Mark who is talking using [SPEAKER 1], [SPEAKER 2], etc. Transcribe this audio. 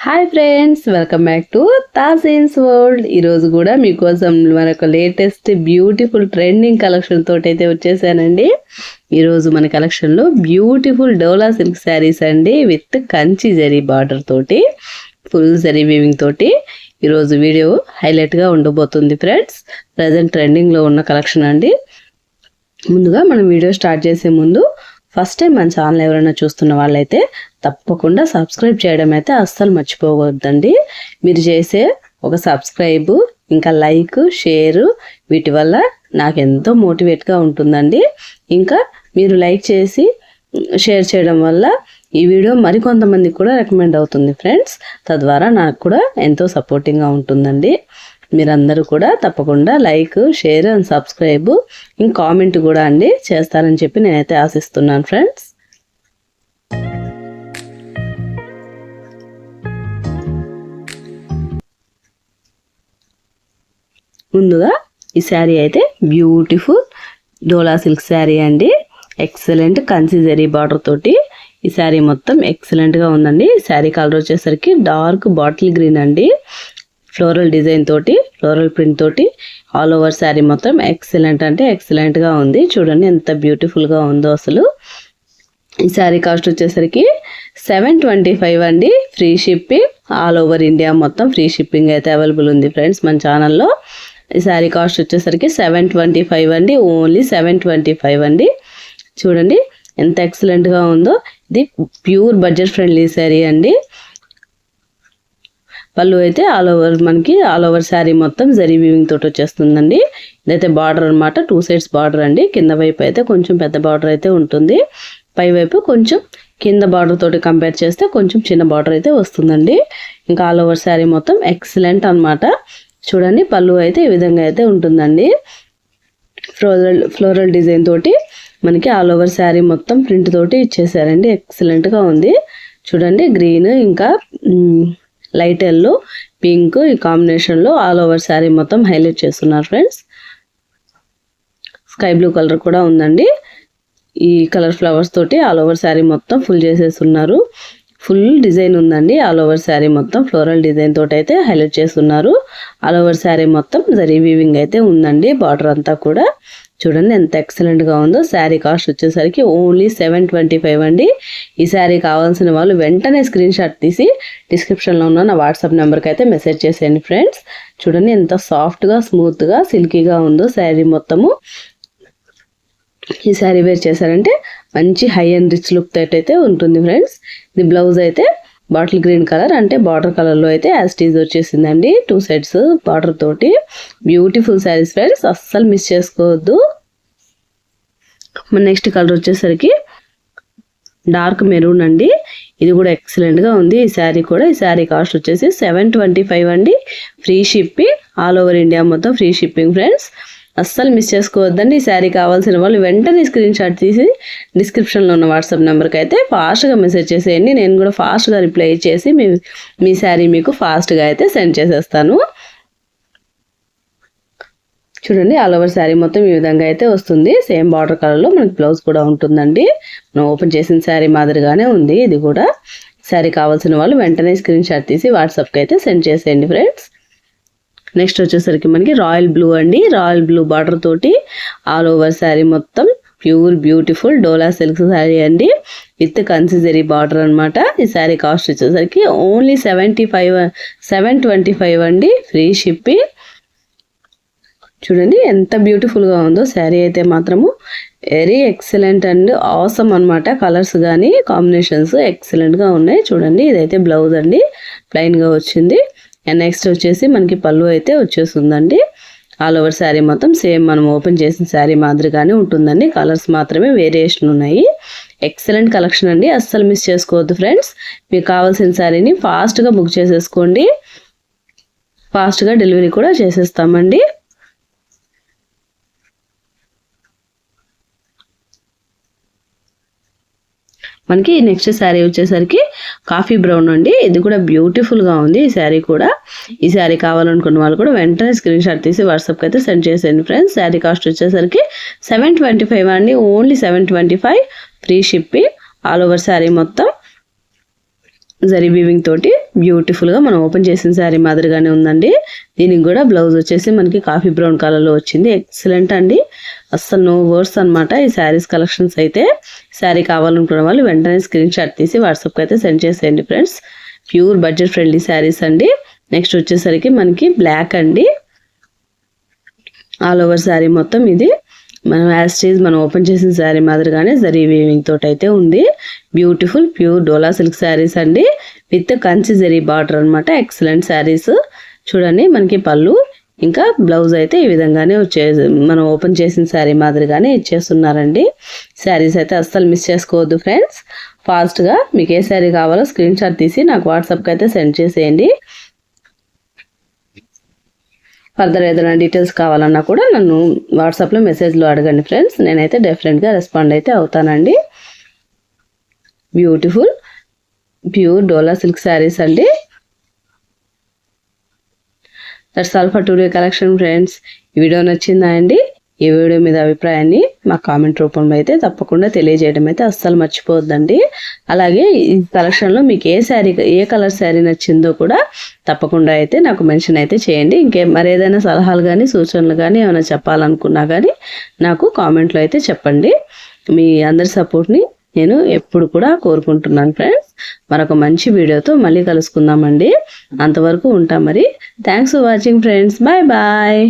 [SPEAKER 1] Hi friends, welcome back to Thaseen's world. ఈరోజు కూడా మీకోసం మనకు లేటెస్ట్ బ్యూటిఫుల్ ట్రెండింగ్ కలెక్షన్ తోటి అయితే వచ్చేసానండి. ఈరోజు మన కలెక్షన్లో బ్యూటిఫుల్ డోలా సిల్క్ శారీస్ అండి, విత్ కంచి జరీ బార్డర్ తోటి, ఫుల్ జరీ వీవింగ్ తోటి ఈరోజు వీడియో హైలైట్గా ఉండబోతుంది ఫ్రెండ్స్. ప్రజెంట్ ట్రెండింగ్లో ఉన్న కలెక్షన్ అండి. ముందుగా మనం వీడియో స్టార్ట్ చేసే ముందు ఫస్ట్ టైం మన ఛానల్ ఎవరైనా చూస్తున్న వాళ్ళైతే తప్పకుండా సబ్స్క్రైబ్ చేయడం అయితే అస్సలు మర్చిపోవద్దండి. మీరు చేసే ఒక సబ్స్క్రైబ్, ఇంకా లైక్, షేర్, వీటి వల్ల నాకు ఎంతో మోటివేట్గా ఉంటుందండి. ఇంకా మీరు లైక్ చేసి షేర్ చేయడం వల్ల ఈ వీడియో మరికొంతమందికి కూడా రికమెండ్ అవుతుంది ఫ్రెండ్స్. తద్వారా నాకు కూడా ఎంతో సపోర్టింగ్గా ఉంటుందండి. మీరందరూ కూడా తప్పకుండా లైక్, షేర్ అండ్ సబ్స్క్రైబ్, ఇంకా కామెంట్ కూడా అండి చేస్తారని చెప్పి నేనైతే ఆశిస్తున్నాను ఫ్రెండ్స్. ముందుగా ఈ శారీ అయితే బ్యూటిఫుల్ డోలా సిల్క్ శారీ అండి. ఎక్సలెంట్ కంచి జరీ బార్డర్ తోటి ఈ శారీ మొత్తం ఎక్సలెంట్గా ఉందండి. శారీ కలర్ వచ్చేసరికి డార్క్ బాటిల్ గ్రీన్ అండి. ఫ్లోరల్ డిజైన్ తోటి, ఫ్లోరల్ ప్రింట్ తోటి ఆల్ ఓవర్ శారీ మొత్తం ఎక్సలెంట్ అంటే ఎక్సలెంట్గా ఉంది. చూడండి ఎంత బ్యూటిఫుల్గా ఉందో అసలు. ఈ శారీ కాస్ట్ వచ్చేసరికి 725 అండి. Free shipping, all over India మొత్తం ఫ్రీ షిప్పింగ్ అయితే అవైలబుల్ ఉంది ఫ్రెండ్స్ మన ఛానల్లో. ఈ శారీ కాస్ట్ వచ్చేసరికి 725 అండి, ఓన్లీ 725 అండి. చూడండి ఎంత ఎక్సలెంట్గా ఉందో. ఇది ప్యూర్ బడ్జెట్ ఫ్రెండ్లీ శారీ అండి. పళ్ళు అయితే మనకి ఆల్ ఓవర్ శారీ మొత్తం జరీ వీవింగ్ తోటి వచ్చేస్తుందండి. ఇదైతే బార్డర్ అనమాట, 2 సైడ్స్ బార్డర్ అండి. కింద వైపు అయితే కొంచెం పెద్ద బార్డర్ అయితే ఉంటుంది, పై వైపు కొంచెం కింద బార్డర్ తోటి కంపేర్ చేస్తే కొంచెం చిన్న బార్డర్ అయితే వస్తుందండి. ఇంకా ఆల్ ఓవర్ శారీ మొత్తం ఎక్సలెంట్ అనమాట. చూడండి పళ్ళు అయితే ఈ విధంగా అయితే ఉంటుందండి. ఫ్లోరల్ డిజైన్ తోటి మనకి ఆల్ ఓవర్ శారీ మొత్తం ప్రింట్ తోటి ఇచ్చేసారండి. ఎక్సలెంట్గా ఉంది. చూడండి గ్రీన్ ఇంకా లైట్ ఎల్లో, పింక్ ఈ కాంబినేషన్లో ఆల్ ఓవర్ శారీ మొత్తం హైలైట్ చేస్తున్నారు ఫ్రెండ్స్. స్కై బ్లూ కలర్ కూడా ఉందండి. ఈ కలర్ ఫ్లవర్స్ తోటి ఆల్ ఓవర్ శారీ మొత్తం ఫుల్ చేసేస్తున్నారు. ఫుల్ డిజైన్ ఉందండి. ఆల్ ఓవర్ శారీ మొత్తం ఫ్లోరల్ డిజైన్ తోటి అయితే హైలైట్ చేస్తున్నారు. ఆల్ ఓవర్ శారీ మొత్తం జరీ వీవింగ్ అయితే ఉందండి. బార్డర్ అంతా కూడా చూడండి ఎంత ఎక్సలెంట్గా ఉందో. శారీ కాస్ట్ వచ్చేసరికి ఓన్లీ 725 అండి. ఈ శారీ కావాల్సిన వాళ్ళు వెంటనే స్క్రీన్ షాట్ తీసి డిస్క్రిప్షన్లో ఉన్న నా వాట్సాప్ నెంబర్కి అయితే మెసేజ్ చేసేయండి ఫ్రెండ్స్. చూడండి ఎంత సాఫ్ట్గా, స్మూత్గా, సిల్కీగా ఉందో శారీ మొత్తము. ఈ శారీ వేర్ చేశారంటే మంచి హై అండ్ రిచ్ లుక్ అయితే ఉంటుంది ఫ్రెండ్స్. ఇది బ్లౌజ్ అయితే బాటిల్ గ్రీన్ కలర్ అంటే బార్డర్ కలర్లో అయితే యాజ్ టీజ్ వచ్చేసిందండి. 2 సైడ్స్ బార్డర్ తోటి బ్యూటిఫుల్ శారీస్ ఫ్రెండ్స్, అస్సలు మిస్ చేసుకోవద్దు. మన నెక్స్ట్ కలర్ వచ్చేసరికి డార్క్ మెరూన్ అండి. ఇది కూడా ఎక్సలెంట్గా ఉంది ఈ శారీ కూడా. ఈ శారీ కాస్ట్ వచ్చేసి 725 అండి. Free shipping, all over India మొత్తం ఫ్రీ షిప్పింగ్ ఫ్రెండ్స్. అస్సలు మిస్ చేసుకోవద్దండి. ఈ శారీ కావాల్సిన వాళ్ళు వెంటనే స్క్రీన్ షాట్ తీసి డిస్క్రిప్షన్లో ఉన్న వాట్సాప్ నెంబర్కి అయితే ఫాస్ట్గా మెసేజ్ చేసేయండి. నేను కూడా ఫాస్ట్గా రిప్లై చేసి మీ శారీ మీకు ఫాస్ట్గా అయితే సెండ్ చేసేస్తాను. చూడండి ఆల్ ఓవర్ శారీ మొత్తం ఈ విధంగా అయితే వస్తుంది. సేమ్ బార్డర్ కలర్లో మనకి బ్లౌజ్ కూడా ఉంటుందండి. మనం ఓపెన్ చేసిన శారీ మాదిరిగానే ఉంది ఇది కూడా. శారీ కావాల్సిన వాళ్ళు వెంటనే స్క్రీన్ షాట్ తీసి వాట్సాప్కి అయితే సెండ్ చేసేయండి ఫ్రెండ్స్. నెక్స్ట్ వచ్చేసరికి మనకి రాయల్ బ్లూ అండి. రాయల్ బ్లూ బార్డర్ తోటి ఆల్ ఓవర్ శారీ మొత్తం ప్యూర్ బ్యూటిఫుల్ డోలా సిల్క్ శారీ అండి, విత్ కంచి జరీ బార్డర్ అనమాట. ఈ శారీ కాస్ట్ వచ్చేసరికి ఓన్లీ 725 అండి. Free shipping. చూడండి ఎంత బ్యూటిఫుల్గా ఉందో శారీ అయితే మాత్రము. వెరీ ఎక్సలెంట్ అండ్ ఆసమ్ అనమాట. కలర్స్ కానీ కాంబినేషన్స్ ఎక్సలెంట్గా ఉన్నాయి. చూడండి ఇదైతే బ్లౌజ్ అండి, ప్లెయిన్గా వచ్చింది. అండ్ నెక్స్ట్ వచ్చేసి మనకి పళ్ళు అయితే వచ్చేస్తుందండి. ఆల్ ఓవర్ శారీ మొత్తం సేమ్ మనం ఓపెన్ చేసిన శారీ మాదిరిగానే ఉంటుందండి. కలర్స్ మాత్రమే వేరియేషన్ ఉన్నాయి. ఎక్సలెంట్ కలెక్షన్ అండి, అస్సలు మిస్ చేసుకోవద్దు ఫ్రెండ్స్. మీకు కావాల్సిన శారీని ఫాస్ట్గా బుక్ చేసేసుకోండి. ఫాస్ట్గా డెలివరీ కూడా చేసేస్తామండి. మనకి నెక్స్ట్ శారీ వచ్చేసరికి కాఫీ బ్రౌన్ అండి. ఇది కూడా బ్యూటిఫుల్గా ఉంది ఈ శారీ కూడా. ఈ శారీ కావాలనుకున్న వాళ్ళు కూడా వెంటనే స్క్రీన్ షాట్ తీసి వాట్సాప్కి అయితే సెండ్ చేసేయండి ఫ్రెండ్స్. శారీ కాస్ట్ వచ్చేసరికి 725 అండి, only 725 free shipping. All over sari మొత్తం జరీ వీవింగ్ తోటి బ్యూటిఫుల్గా మనం ఓపెన్ చేసిన శారీ మాదిరిగానే ఉందండి. దీనికి కూడా బ్లౌజ్ వచ్చేసి మనకి కాఫీ బ్రౌన్ కలర్లో వచ్చింది. ఎక్సలెంట్ అండి, అస్సలు నో వర్డ్స్ అనమాట ఈ శారీస్ కలెక్షన్స్ అయితే. శారీ కావాలనుకున్న వాళ్ళు వెంటనే స్క్రీన్ షాట్ తీసి వాట్సాప్కి అయితే సెండ్ చేసేయండి friends. Pure budget friendly saris అండి. నెక్స్ట్ వచ్చేసరికి మనకి బ్లాక్ అండి, ఆల్ ఓవర్ శారీ మొత్తం ఇది మనం యాస్టీజ్ మనం ఓపెన్ చేసిన శారీ మాదిరిగానే జరీ వీవింగ్ తోటి అయితే ఉంది. బ్యూటిఫుల్ ప్యూర్ డోలా సిల్క్ శారీస్ అండి, విత్ కంచి జరీ బార్డర్ అనమాట. ఎక్సలెంట్ శారీస్. చూడండి మనకి పళ్ళు ఇంకా బ్లౌజ్ అయితే ఈ విధంగానే మనం ఓపెన్ చేసిన శారీ మాదిరిగానే ఇచ్చేస్తున్నారండి. శారీస్ అయితే అస్సలు మిస్ చేసుకోవద్దు ఫ్రెండ్స్. ఫాస్ట్గా మీకు ఏ శారీ కావాలో స్క్రీన్ షాట్ తీసి నాకు వాట్సాప్కి అయితే సెండ్ చేసేయండి. ఫర్దర్ ఏదైనా డీటెయిల్స్ కావాలన్నా కూడా నన్ను వాట్సాప్లో మెసేజ్లో అడగండి ఫ్రెండ్స్, నేనైతే డెఫినెట్గా రెస్పాండ్ అయితే అవుతానండి. బ్యూటిఫుల్ ప్యూర్ డోలా సిల్క్ శారీస్ అండి. That's all for today collection friends. ఈ వీడియో నచ్చిందా అండి? ఈ వీడియో మీద అభిప్రాయాన్ని మా కామెంట్ రూపంలో అయితే తప్పకుండా తెలియజేయడం అయితే అస్సలు మర్చిపోవద్దండి. అలాగే ఈ కలెక్షన్లో మీకు ఏ కలర్ శారీ నచ్చిందో కూడా తప్పకుండా అయితే నాకు మెన్షన్ అయితే చేయండి. మరేదైనా సలహాలు కానీ సూచనలు కానీ ఏమైనా చెప్పాలనుకున్నా కానీ నాకు కామెంట్లో అయితే చెప్పండి. మీ అందరి సపోర్ట్ని నేను ఎప్పుడు కూడా కోరుకుంటున్నాను ఫ్రెండ్స్. మరొక మంచి వీడియోతో మళ్ళీ కలుసుకుందామండి. అంతవరకు ఉంటాం మరి. Thanks for watching friends. Bye bye.